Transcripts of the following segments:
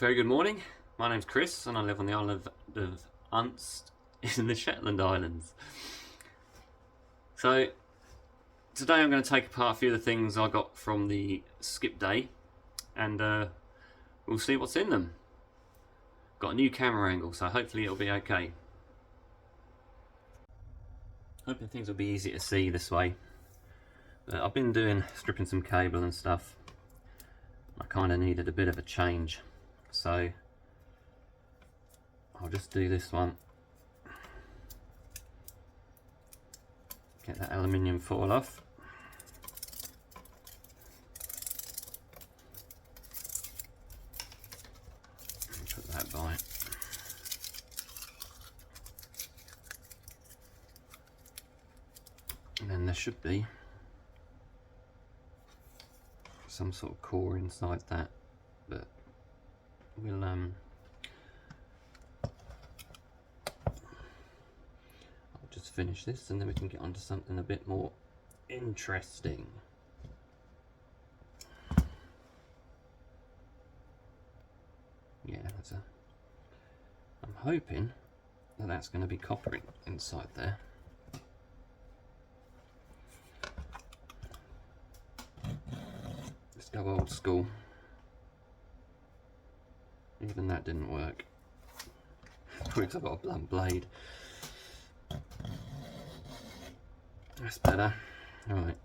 Very good morning. My name's Chris and I live on the island of Unst in the Shetland Islands. So today I'm going to take apart a few of the things I got from the skip day and we'll see what's in them. Got a new camera angle, so hopefully it'll be okay. Hoping things will be easy to see this way. But I've been stripping some cable and stuff. I kind of needed a bit of a change, so I'll just do this one. Get that aluminium foil off. Put that by. And then there should be some sort of core inside that, but we'll I'll just finish this and then we can get onto something a bit more interesting. Yeah, I'm hoping that that's going to be copper inside there. Let's go old school. Even that didn't work. Because I've got a blunt blade. That's better. Alright.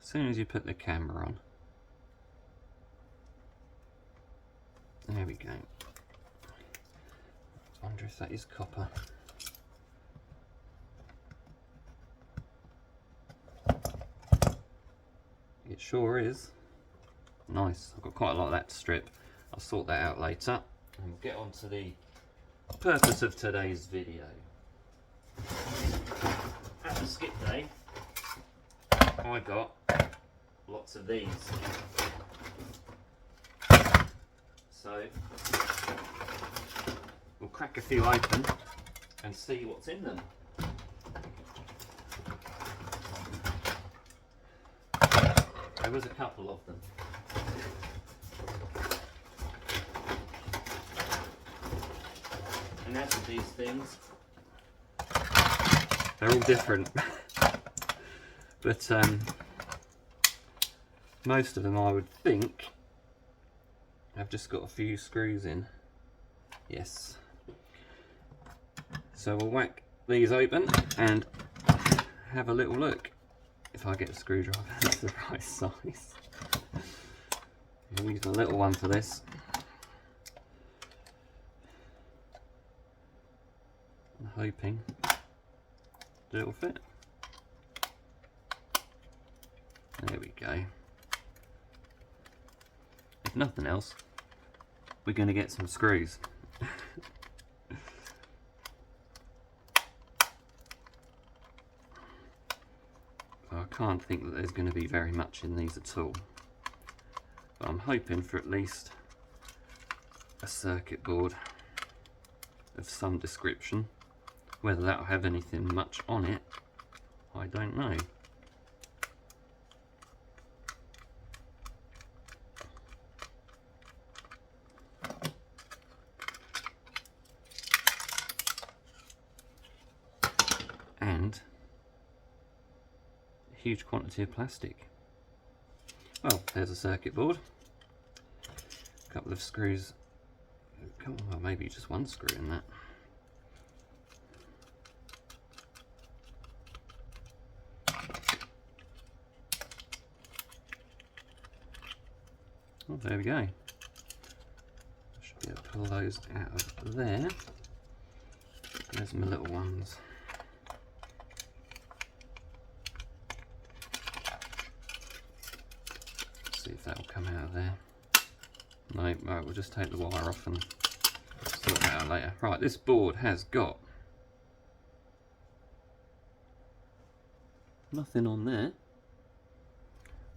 As soon as you put the camera on. There we go. I wonder if that is copper. It sure is. Nice. I've got quite a lot of that to strip. I'll sort that out later and we'll get on to the purpose of today's video. At the skip day, I got lots of these. So we'll crack a few open and see what's in them. There was a couple of them. And as with these things, they're all different. But most of them, I would think, have just got a few screws in. Yes. So we'll whack these open and have a little look. If I get a screwdriver that's the right size. I'll use a little one for this. I'm hoping that it'll fit. There we go. If nothing else, we're going to get some screws. I can't think that there's going to be very much in these at all. But I'm hoping for at least a circuit board of some description. Whether that'll have anything much on it, I don't know. And a huge quantity of plastic. Well, there's a circuit board. A couple of screws. Well, maybe just one screw in that. Oh, there we go. I should be able to pull those out of there. There's my little ones. Let's see if that'll come out of there. No, right, we'll just take the wire off and sort that out later. Right, this board has got nothing on there.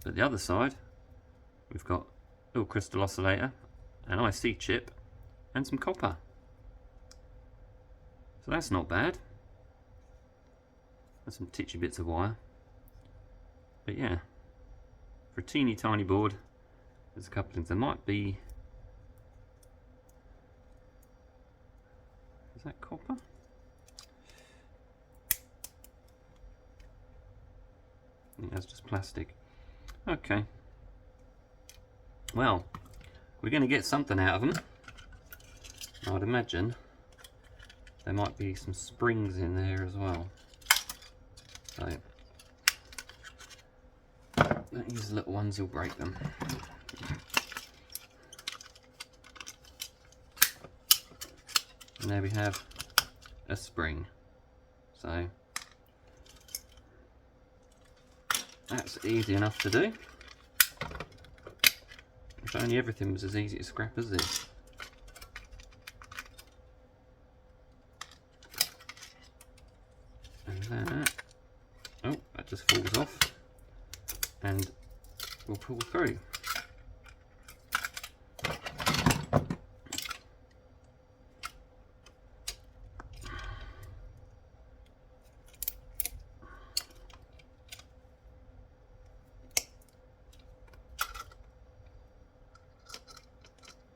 But the other side, we've got a little crystal oscillator, an IC chip, and some copper. So that's not bad. and some titchy bits of wire. But yeah, for a teeny tiny board, there's a couple of things. There might be, is that copper? Yeah, that's just plastic. Okay. Well, we're going to get something out of them. I'd imagine there might be some springs in there as well. So don't use the little ones, you'll break them. And there we have a spring. So that's easy enough to do. If only everything was as easy to scrap as this. And that, oh, that just falls off and we'll pull through.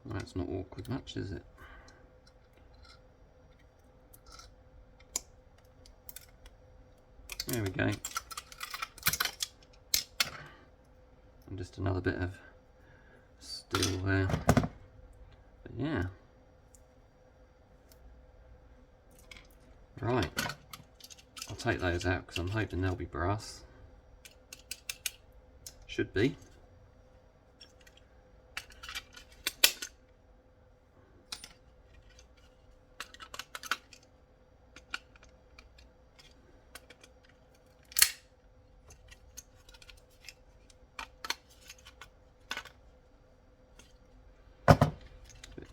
Well, that's not awkward much, is it? There we go. And just another bit of steel there. But yeah. Right. I'll take those out because I'm hoping they'll be brass. Should be.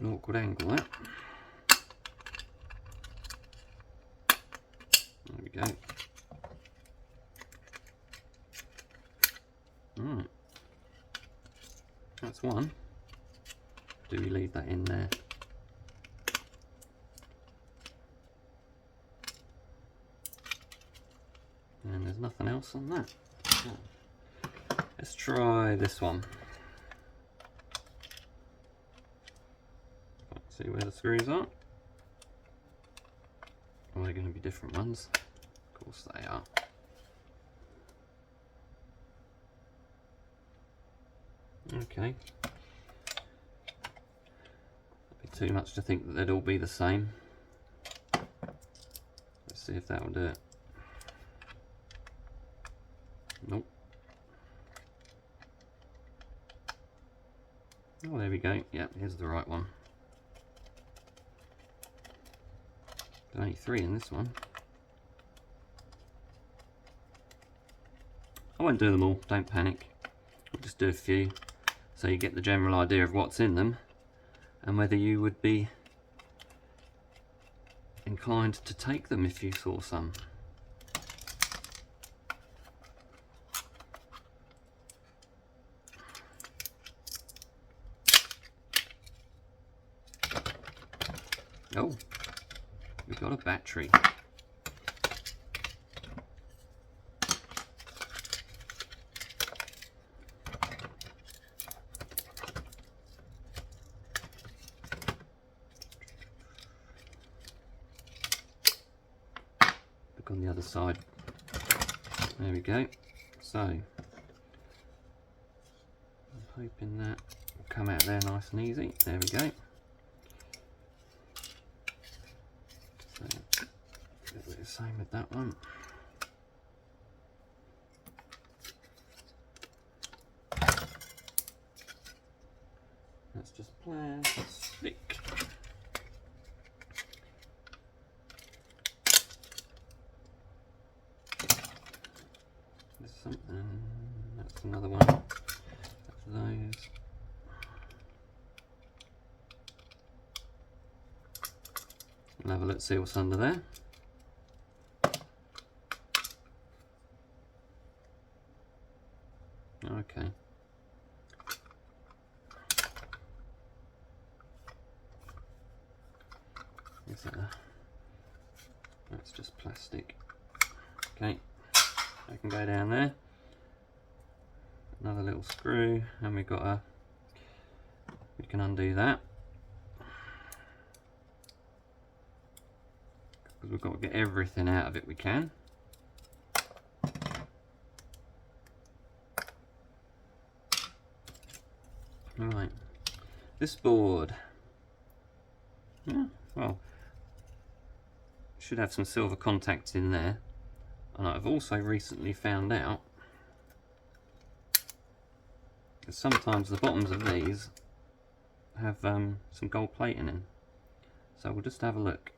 An awkward angle that. There we go. Right. That's one. Do we leave that in there? And there's nothing else on that. Oh. Let's try this one. See where the screws are. Are they going to be different ones? Of course they are. Okay. It'd be too much to think that they'd all be the same. Let's see if that will do it. Nope. Oh, there we go. Yep, here's the right one. There's only 3 in this one. I won't do them all, don't panic. I'll just do a few so you get the general idea of what's in them and whether you would be inclined to take them if you saw some. Oh, we've got a battery. Look on the other side. There we go. So, I'm hoping that will come out there nice and easy. There we go. So, the same with that one. That's just plastic. There's something. That's another one. That's those. We'll have a look, see what's under there. Okay. Is that that's just plastic. Okay. That can go down there. Another little screw, and we've got we can undo that. Because we've got to get everything out of it we can. Right, this board, yeah, well, should have some silver contacts in there. And I've also recently found out that sometimes the bottoms of these have some gold plating in. So we'll just have a look.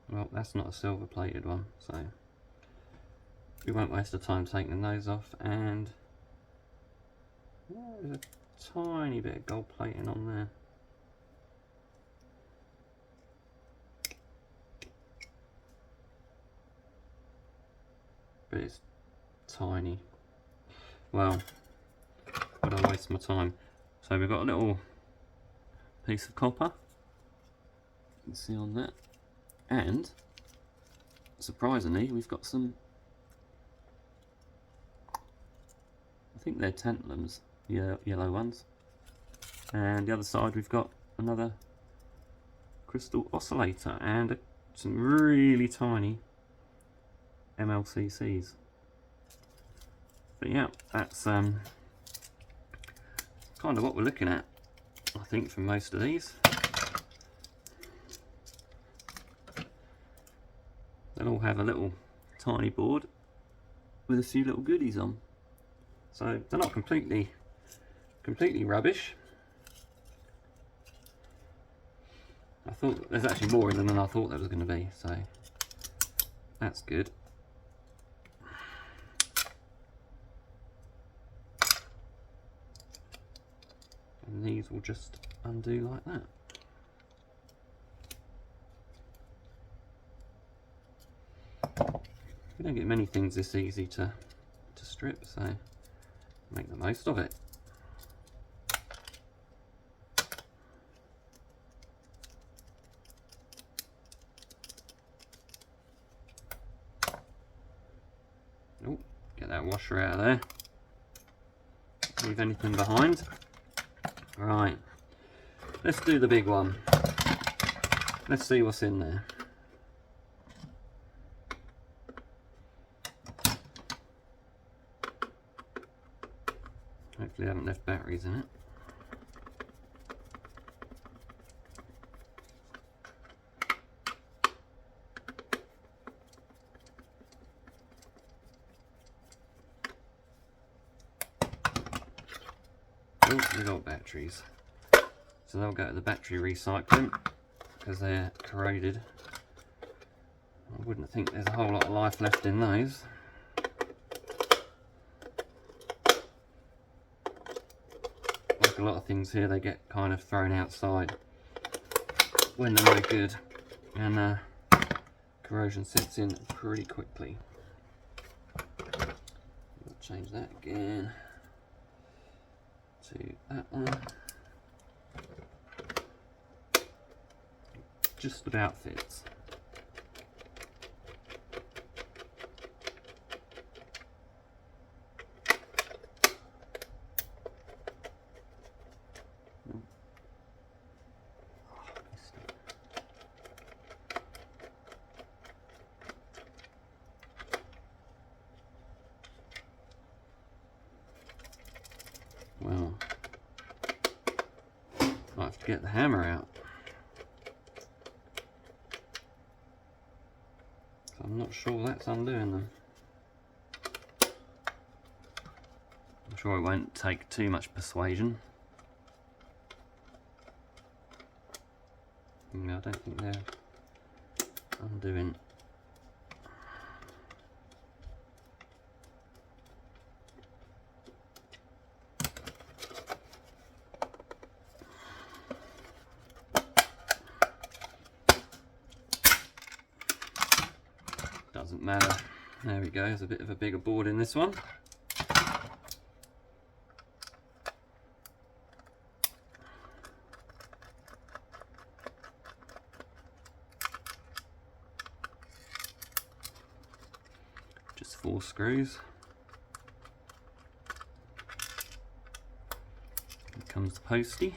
Well, that's not a silver plated one, so we won't waste the time taking those off. And there's a tiny bit of gold plating on there. But it's tiny. Well, would I waste my time? So we've got a little piece of copper, you can see on that, and surprisingly we've got some, I think they're tantalums, yellow ones, and the other side we've got another crystal oscillator and some really tiny MLCCs. But yeah, that's kind of what we're looking at, I think, for most of these. They'll all have a little tiny board with a few little goodies on, so they're not completely rubbish. I thought there's actually more in them than I thought there was going to be, so that's good. And these will just undo like that. We don't get many things this easy to strip, so make the most of it. Oh, get that washer out of there. Leave anything behind. Right, let's do the big one. Let's see what's in there. Hopefully I haven't left batteries in it. Oh, we've got batteries. So they'll go to the battery recycling because they're corroded. I wouldn't think there's a whole lot of life left in those. Like a lot of things here, they get kind of thrown outside when they're no good, and corrosion sets in pretty quickly. We'll change that again to that one. Just about fits. Well, I have to get the hammer out. So I'm not sure that's undoing them. I'm sure it won't take too much persuasion. No, I don't think they're undoing. Doesn't matter. There we go, there's a bit of a bigger board in this one. 4 screws. Here comes the postie.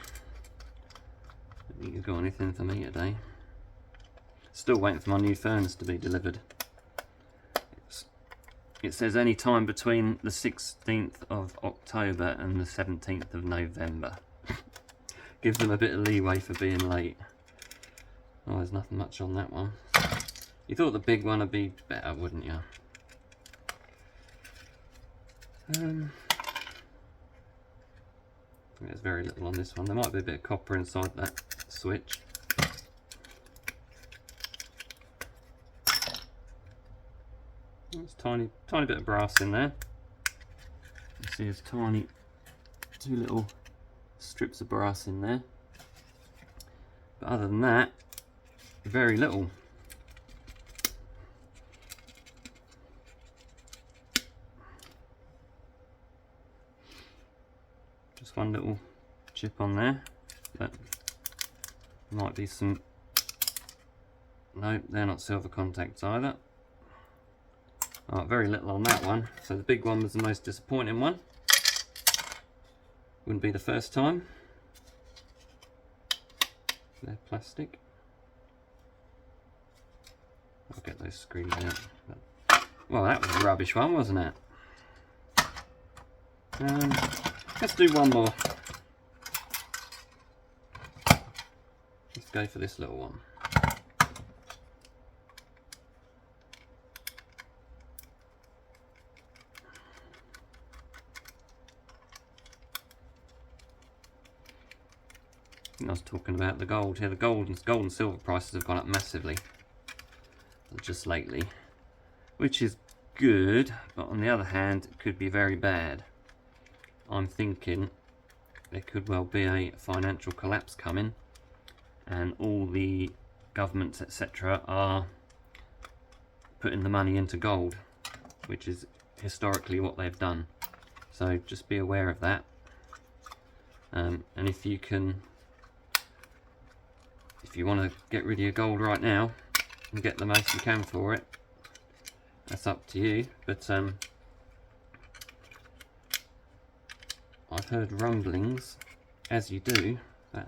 Don't think you've got anything for me today. Still waiting for my new furnace to be delivered. It says any time between the 16th of October and the 17th of November. Gives them a bit of leeway for being late. Oh, there's nothing much on that one. You thought the big one would be better, wouldn't you? There's very little on this one. There might be a bit of copper inside that switch. There's tiny bit of brass in there. You see there's two little strips of brass in there. But other than that, very little. Just one little chip on there, but might be some. No, they're not silver contacts either. Oh, very little on that one. So the big one was the most disappointing one. Wouldn't be the first time. They're plastic. I'll get those screws out. Well, that was a rubbish one, wasn't it? Let's do one more. Let's go for this little one. I was talking about the gold here. The gold and silver prices have gone up massively just lately, which is good, but on the other hand, it could be very bad. I'm thinking there could well be a financial collapse coming, and all the governments, etc., are putting the money into gold, which is historically what they've done. So just be aware of that. And if you want to get rid of your gold right now and get the most you can for it, that's up to you. But I've heard rumblings, as you do, that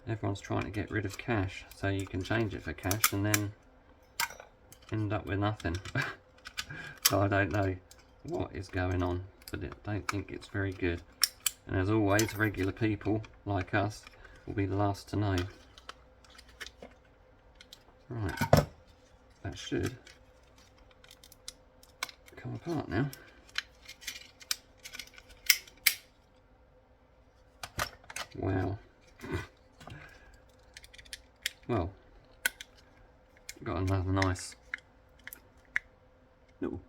everyone's trying to get rid of cash, so you can change it for cash and then end up with nothing. So I don't know what is going on, but I don't think it's very good. And as always, regular people like us will be the last to know. Right, that should come apart now. Wow. Well, got another nice little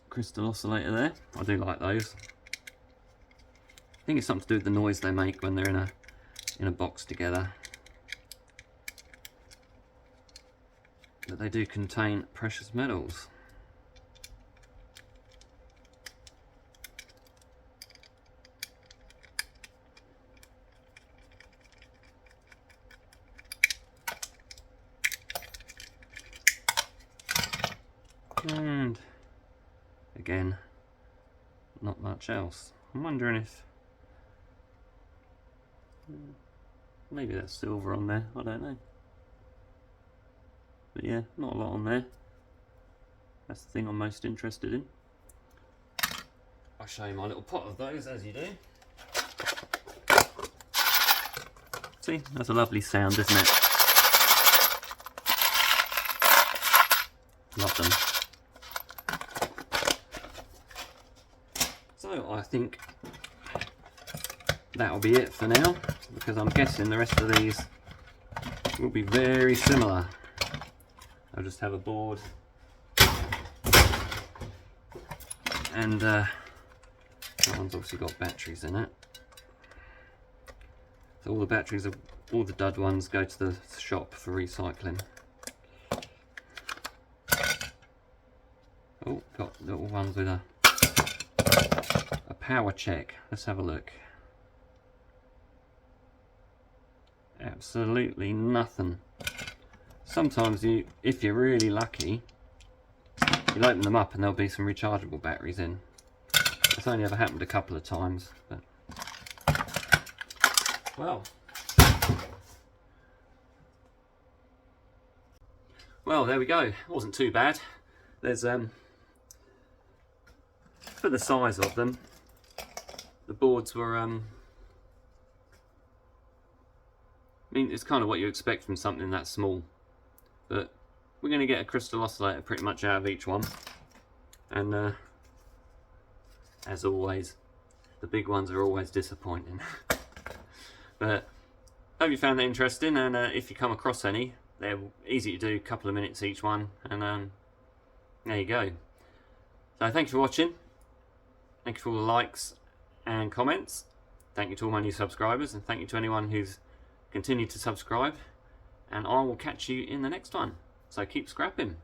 crystal oscillator there. I do like those. I think it's something to do with the noise they make when they're in a box together. But they do contain precious metals. And again, not much else. I'm wondering if maybe that's silver on there, I don't know. But yeah, not a lot on there. That's the thing I'm most interested in. I'll show you my little pot of those, as you do. See, that's a lovely sound, isn't it? Love them. So I think that'll be it for now, because I'm guessing the rest of these will be very similar. I'll just have a board and that one's obviously got batteries in it. So all the batteries, all the dud ones go to the shop for recycling. Oh, got little ones with a power check. Let's have a look. Absolutely nothing. Sometimes if you're really lucky, you'll open them up and there'll be some rechargeable batteries in. It's only ever happened a couple of times, but well, there we go. It wasn't too bad. There's for the size of them, the boards were I mean, it's kind of what you expect from something that small, but we're going to get a crystal oscillator pretty much out of each one, and as always, the big ones are always disappointing. But hope you found that interesting, and if you come across any, they're easy to do, a couple of minutes each one, and there you go. So thank you for watching. Thank you for all the likes and comments. Thank you to all my new subscribers, and thank you to anyone who's continued to subscribe. And I will catch you in the next one. So keep scrapping.